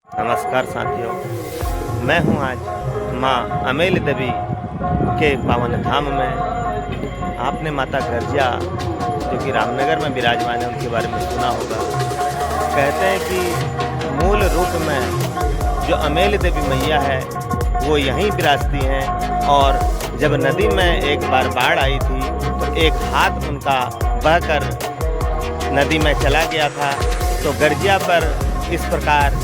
नमस्कार साथियों, मैं हूं आज माँ अमेल देवी के पावन धाम में। आपने माता गर्जिया जो कि रामनगर में विराजमान है उनके बारे में सुना होगा। कहते हैं कि मूल रूप में जो अमेल देवी मैया है वो यहीं विराजती हैं, और जब नदी में एक बार बाढ़ आई थी तो एक हाथ उनका बहकर नदी में चला गया था। तो गर्जिया पर इस प्रकार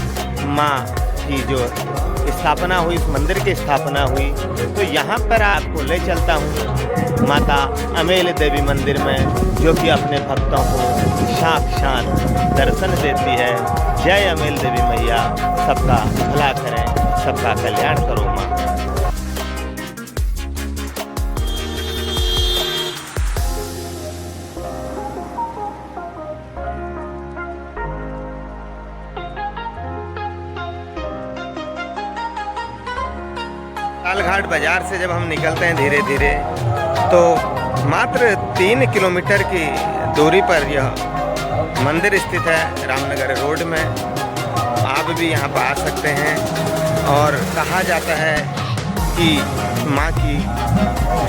माँ की जो स्थापना हुई, इस मंदिर की स्थापना हुई। तो यहाँ पर आपको ले चलता हूँ माता अमेल देवी मंदिर में, जो कि अपने भक्तों को साक्षात दर्शन देती है। जय अमेल देवी मैया, सबका भला करें, सबका कल्याण करो माँ। कालघाट बाजार से जब हम निकलते हैं धीरे धीरे, तो मात्र 3 किलोमीटर की दूरी पर यह मंदिर स्थित है रामनगर रोड में। आप भी यहाँ पर आ सकते हैं। और कहा जाता है कि माँ की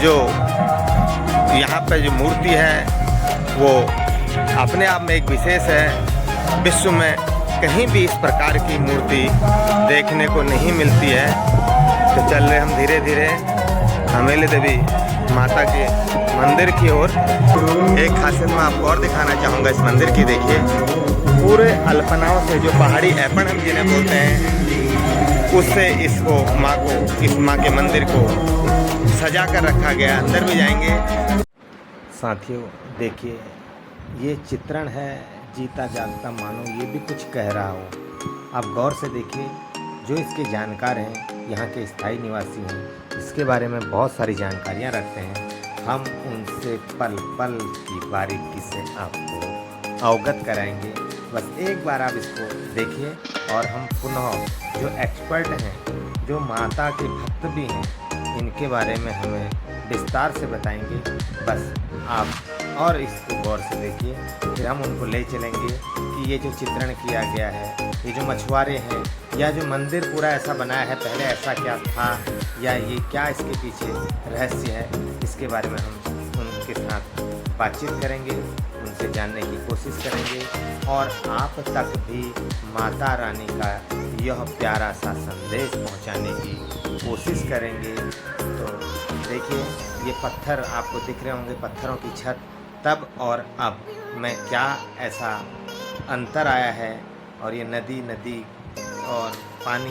जो यहाँ पर जो मूर्ति है वो अपने आप में एक विशेष है। विश्व में कहीं भी इस प्रकार की मूर्ति देखने को नहीं मिलती है। तो चल रहे हम धीरे धीरे अमेल देवी माता के मंदिर की ओर। एक खासियत मैं आपको और दिखाना चाहूँगा इस मंदिर की। देखिए, पूरे अल्पनाओं से, जो पहाड़ी ऐपण हम जिन्हें बोलते हैं, उससे इसको इस माँ के मंदिर को सजा कर रखा गया। अंदर भी जाएंगे। साथियों देखिए, ये चित्रण है जीता जागता मानो ये भी कुछ कह रहा हो। आप गौर से देखिए, जो इसके जानकार हैं, यहाँ के स्थायी निवासी हैं, इसके बारे में बहुत सारी जानकारियाँ रखते हैं। हम उनसे पल पल की बारीकी से आपको अवगत कराएंगे। बस एक बार आप इसको देखिए, और हम पुनः जो एक्सपर्ट हैं, जो माता के भक्त भी हैं, इनके बारे में हमें विस्तार से बताएंगे। बस आप और इसको गौर से देखिए, फिर हम उनको ले चलेंगे कि ये जो चित्रण किया गया है, ये जो मछुआरे हैं, या जो मंदिर पूरा ऐसा बनाया है, पहले ऐसा क्या था, या ये क्या इसके पीछे रहस्य है, इसके बारे में हम उनके साथ बातचीत करेंगे, उनसे जानने की कोशिश करेंगे, और आप तक भी माता रानी का यह प्यारा सा संदेश पहुंचाने की कोशिश करेंगे। तो देखिए, ये पत्थर आपको दिख रहे होंगे, पत्थरों की छत, तब और अब में क्या ऐसा अंतर आया है। और ये नदी और पानी,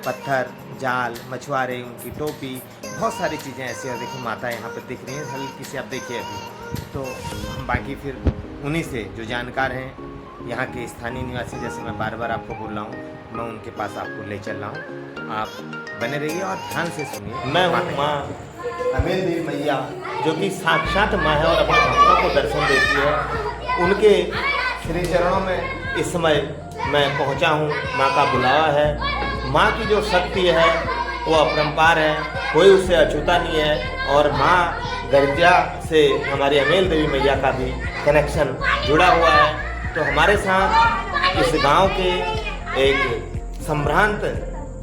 पत्थर, जाल, मछुआरे, उनकी टोपी, बहुत सारी चीज़ें ऐसी हैं। देखिए, माता यहाँ पर दिख रही हैं हल्की सी, आप देखिए अभी। तो हम बाकी फिर उन्हीं से जो जानकार हैं, यहाँ के स्थानीय निवासी, जैसे मैं बार बार आपको बोल रहा हूँ, मैं उनके पास आपको ले चल रहा हूँ। आप बने रहिए और ध्यान से सुनिए। मैं हूँ माँ अमेल देवी मैया, जो कि साक्षात माँ है और अपने भक्तों को दर्शन देती है। उनके श्री चरणों में इस समय मैं पहुंचा हूं। माँ का बुलावा है। माँ की जो शक्ति है वो अपरंपार है, कोई उससे अछूता नहीं है। और माँ गर्जिया से हमारी अमेल देवी मैया का भी कनेक्शन जुड़ा हुआ है। तो हमारे साथ इस गांव के एक संभ्रांत,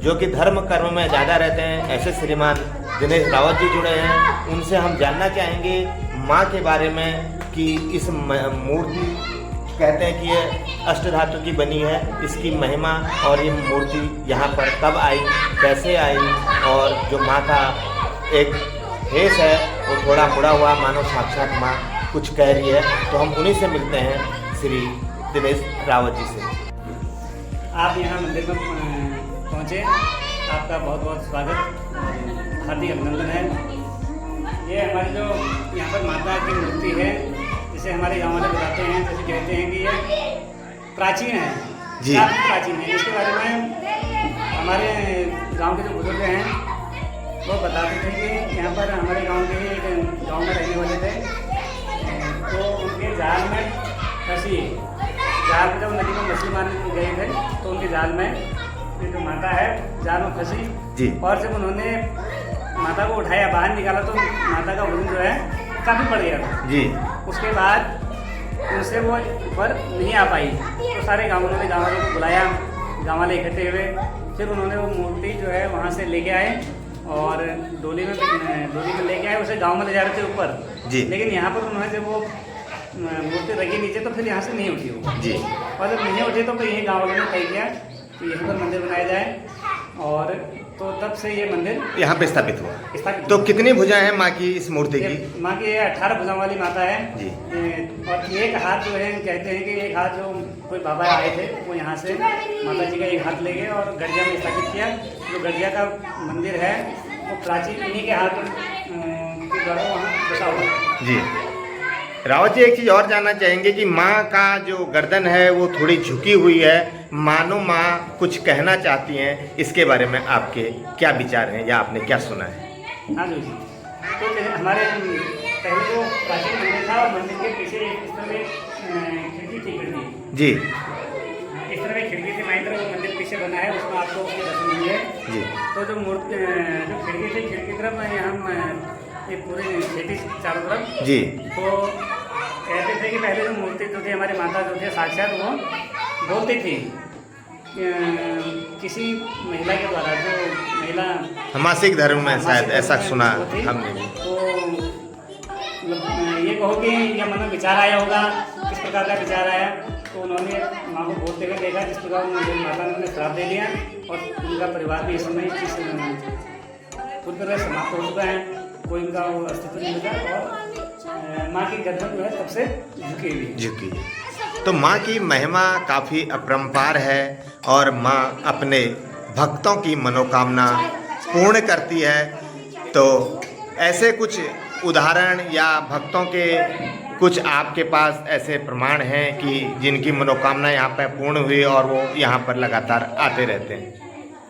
जो कि धर्म कर्म में ज़्यादा रहते हैं, ऐसे श्रीमान दिनेश रावत जी जुड़े हैं। उनसे हम जानना चाहेंगे माँ के बारे में कि इस मूर्ति, कहते हैं कि ये अष्टधातु की बनी है, इसकी महिमा, और ये मूर्ति यहाँ पर कब आई, कैसे आई, और जो माँ का एक भेष है वो थोड़ा मुड़ा हुआ, मानो साक्षात माँ कुछ कह रही है। तो हम उन्हीं से मिलते हैं, श्री दिनेश रावत जी से। आप यहाँ मंदिर में पहुँचे, आपका बहुत बहुत स्वागत, हार्दिक अभिनंदन है। ये हमारी जो यहाँ पर माता की मूर्ति है, जिसे हमारे गाँव वाले बताते हैं, जैसे कहते हैं कि ये प्राचीन है जी, काफ़ी प्राचीन है। इसके बारे में हमारे गांव के जो बुजुर्ग हैं वो बताते थे कि यहाँ पर हमारे गांव के एक गांव में रहने वाले थे, तो उनके जाल में फंसी, जाल में जब नदी में मछली मारने गए थे तो उनके जाल में ये जो माता है जाल में फंसी जी। और जब उन्होंने माता को उठाया, बाहर निकाला, तो माता का वजन जो है काफ़ी बढ़ गया था जी। उसके बाद उनसे वो ऊपर नहीं आ पाई, तो सारे गाँव वालों ने गाँव वालों को बुलाया, गाँव वाले इकट्ठे हुए, फिर उन्होंने वो मूर्ति जो है वहाँ से लेके आए और डोली में लेके आए, उसे गाँव में ले जा रहे थे ऊपर जी। लेकिन यहाँ पर उन्होंने जब वो मूर्ति रखी नीचे तो फिर यहाँ से नहीं उठी वो जी। और जब नहीं उठी तो फिर यही गाँव वालों ने तय किया कि यहीं पर मंदिर बनाया जाए, और तो तब से ये मंदिर यहाँ पे स्थापित हुआ। स्थापित तो कितनी भुजाएं हैं माँ की इस मूर्ति की? माँ की 18 भुजाओं वाली माता है जी। और एक हाथ जो है कहते हैं कि एक हाथ जो कोई बाबा आए थे वो यहाँ से माता जी का एक हाथ ले गए और गढ़िया में स्थापित किया। जो गढ़िया का मंदिर है वो प्राचीन इन्हीं के हाथ के द्वारा वहाँ बसा हुआ है। जी। रावत जी, एक चीज़ और जानना चाहेंगे कि माँ का जो गर्दन है वो थोड़ी झुकी हुई है, मानो माँ कुछ कहना चाहती हैं, इसके बारे में आपके क्या विचार हैं या आपने क्या सुना है? हाँ जी। तो हमारे पहले जो प्राचीन मंदिर था और मंदिर के पीछे इस तरह खिड़की थी, खिड़की जी। इस तरह खिड़की थी, माइंड वो मंदिर पीछे बना है, उसमें आपको उसके दर्शन मिलेंगे। जी। तो जो मूर्ति जो खिड़की थी, खिड़की तरफ हम ये पूरी खेती चारों तरफ जी। तो कहते थे कि पहले जो मूर्ति जो थी हमारी माता जो थे साक्षात वो बोलती थी किसी महिला के द्वारा, जो महिला मासिक धर्म में शायद ऐसा सुना हमने। तो ये कहो कि या मन में विचार आया होगा, किस प्रकार का विचार आया, तो उन्होंने माँ को बोलते हुए देखा, जिस प्रकार माता ने उन्हें श्राप दे दिया और उनका परिवार भी इस समय इस पूरी तरह समाप्त हो चुका है, कोई उनका वो अस्तित्व नहीं मिला और माँ की गर्दन जो है तब से झुकी। तो माँ की महिमा काफ़ी अपरंपार है और माँ अपने भक्तों की मनोकामना पूर्ण करती है। तो ऐसे कुछ उदाहरण या भक्तों के कुछ आपके पास ऐसे प्रमाण हैं कि जिनकी मनोकामना यहाँ पर पूर्ण हुई और वो यहाँ पर लगातार आते रहते हैं?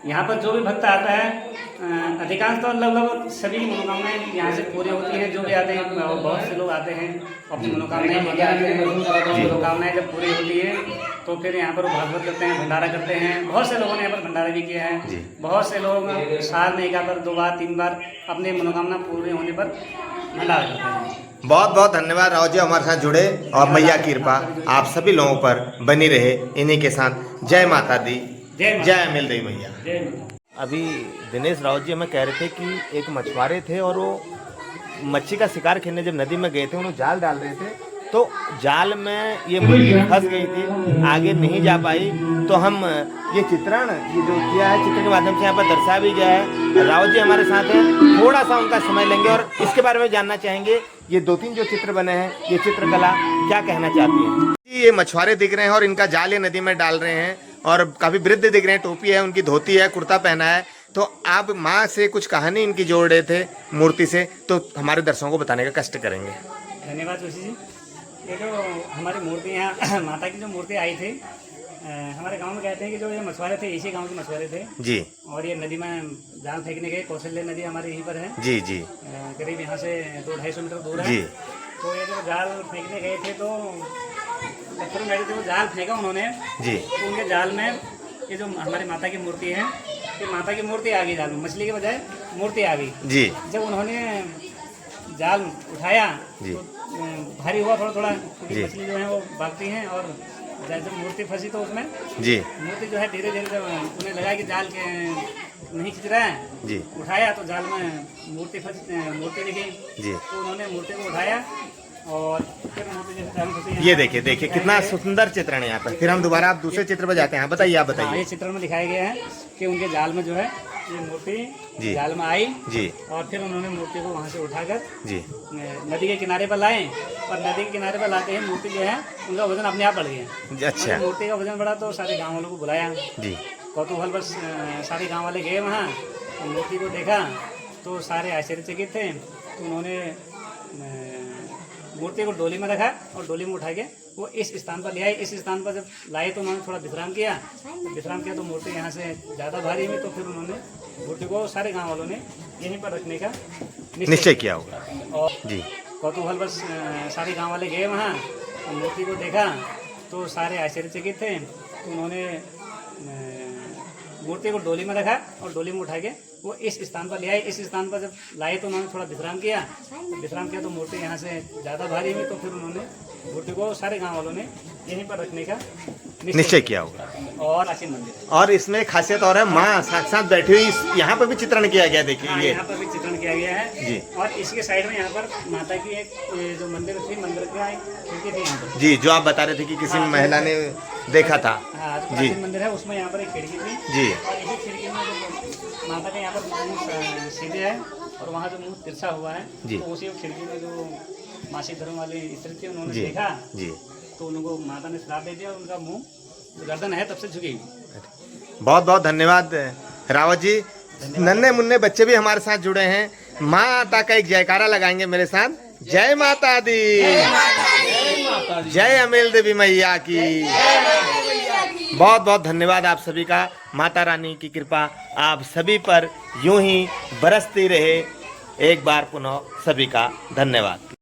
यहाँ पर जो भी भक्त आता है अधिकांश तो लगभग सभी मनोकामनाएं यहाँ से पूरी होती हैं। जो भी आते हैं बहुत से लोग आते हैं अपनी मनोकामनाएं लेके आते हैं, मनोकामनाएं जब पूरी होती है तो फिर यहाँ पर वो भागवत करते हैं, भंडारा करते हैं। बहुत से लोगों ने यहाँ पर भंडारा भी किया है। बहुत से लोग साल में एक बार, 2 बार, 3 बार अपनी मनोकामना पूरी होने पर भंडारा करते हैं। बहुत बहुत धन्यवाद राव जी, हमारे साथ जुड़े और मैया की कृपा आप सभी लोगों पर बनी रहे। इन्हीं के साथ जय माता दी, जय मिल रही मैया। अभी दिनेश रावत जी हमें कह रहे थे कि एक मछुआरे थे और वो मच्छी का शिकार खेलने जब नदी में गए थे, उन्होंने जाल डाल रहे थे तो जाल में ये मुर्गी फंस गई थी, आगे नहीं जा पाई। तो हम ये चित्रण ये जो किया है चित्र के माध्यम से यहाँ पर दर्शा भी गया है। रावत जी हमारे साथ हैं, थोड़ा सा उनका समय लेंगे और इसके बारे में जानना चाहेंगे। ये 2-3 जो चित्र बने हैं, ये चित्रकला क्या कहना चाहती है? ये मछुआरे दिख रहे हैं और इनका जाल ये नदी में डाल रहे हैं और काफ़ी वृद्ध दिख रहे हैं, टोपी है उनकी, धोती है, कुर्ता पहना है। तो आप माँ से कुछ कहानी इनकी जोड़ रहे थे मूर्ति से, तो हमारे दर्शकों को बताने का कष्ट करेंगे। धन्यवाद जोशी जी। ये जो हमारी मूर्ति यहाँ माता की जो मूर्ति आई थी, हमारे गांव में कहते हैं कि जो ये मछुआरे थे इसी गांव के मछुआरे थे जी। और ये नदी में जाल फेंकने गए, कौशल्य नदी हमारे यहीं पर है जी जी, करीब यहाँ से 200-250 मीटर दूर है जी। तो ये जो जाल फेंकने गए थे तो पत्थर में वो जाल फेंका उन्होंने जी। तो उनके जाल में ये जो हमारी माता की मूर्ति है, ये माता की मूर्ति आ गई जाल में, मछली के बजाय मूर्ति आ गई जी। जब उन्होंने जाल उठाया जी। तो भारी हुआ थोड़ा क्योंकि मछली जो है वो भागती हैं और जब मूर्ति फंसी तो उसमें जी मूर्ति जो है धीरे धीरे जब उन्हें लगा कि जाल के नहीं खींच रहा है जी, उठाया तो जाल में मूर्ति दिखी जी। तो उन्होंने मूर्ति को उठाया और फिर मूर्ति जैसे जाल में फंसी। ये देखिए कितना सुंदर चित्रण है यहाँ पर। फिर हम दोबारा आप दूसरे चित्र पर जाते हैं। बताइए, आप बताइए। ये चित्र में दिखाया गया है कि उनके जाल में जो है ये मूर्ति जाल में आई जी और फिर उन्होंने मूर्ति को वहाँ से उठाकर जी नदी के किनारे पर लाए और नदी के किनारे पर लाते ही मूर्ति जो है उनका वजन अपने आप बढ़ गया। अच्छा। मूर्ति का वजन बढ़ा तो सारे गाँव वालों को बुलाया जी। कौतूहल बस सारे गाँव वाले गए वहाँ, मूर्ति को देखा तो सारे आश्चर्यचकित थे। तो उन्होंने मूर्ति को डोली में रखा और डोली में उठा के वो इस स्थान पर ले आए। इस स्थान पर जब लाए तो उन्होंने थोड़ा विश्राम किया तो मूर्ति यहाँ से ज़्यादा भारी हुई तो फिर उन्होंने मूर्ति को सारे गांव वालों ने यहीं पर रखने का निश्चय किया होगा। और जी। कौतूहल बस सारे गांव वाले गए वहाँ, मूर्ति को देखा तो सारे आश्चर्यचकित थे। तो उन्होंने मूर्ति को डोली में रखा और डोली में उठा के वो इस स्थान पर ले आए। इस स्थान पर जब लाए तो उन्होंने थोड़ा विश्राम किया, तो मूर्ति यहाँ से ज़्यादा भारी हुई, तो फिर उन्होंने मूर्ति को सारे गांव वालों ने यहीं पर रखने का निश्चय किया होगा। और प्राचीन मंदिर है। और इसमें खासियत और है, माँ साक्षात बैठी हुई, यहाँ पर भी चित्रण किया गया, देखिए हाँ, ये यहाँ पर भी चित्रण किया गया है जी। और इसके साइड में यहाँ पर माता की एक जो मंदिर थी, मंदिर का एक खिड़की थी यहाँ पर। जी, जो आप बता रहे थे कि किसी महिला ने देखा था। हाँ, जो जी प्राचीन मंदिर है उसमें यहाँ पर एक खिड़की थी जी। और इसी खिड़की में जो माता का यहाँ पर मुंह सीधे है और वहाँ जो मुंह तिरछा हुआ है, जी। तो उसी खिड़की में जो मासिक धर्म वाली स्त्री थी उन्होंने जी देखा, जी। तो उनको माता ने श्राप दे दिया और उनका मुंह जो गर्दन है तब से झुकी। बहुत बहुत धन्यवाद रावत जी। नन्हे मुन्ने बच्चे भी हमारे साथ जुड़े हैं। माता का एक जयकारा लगाएंगे मेरे साथ। जय माता दी, जय अमेल देवी मैया की। बहुत बहुत धन्यवाद आप सभी का। माता रानी की कृपा आप सभी पर यूं ही बरसती रहे। एक बार पुनः सभी का धन्यवाद।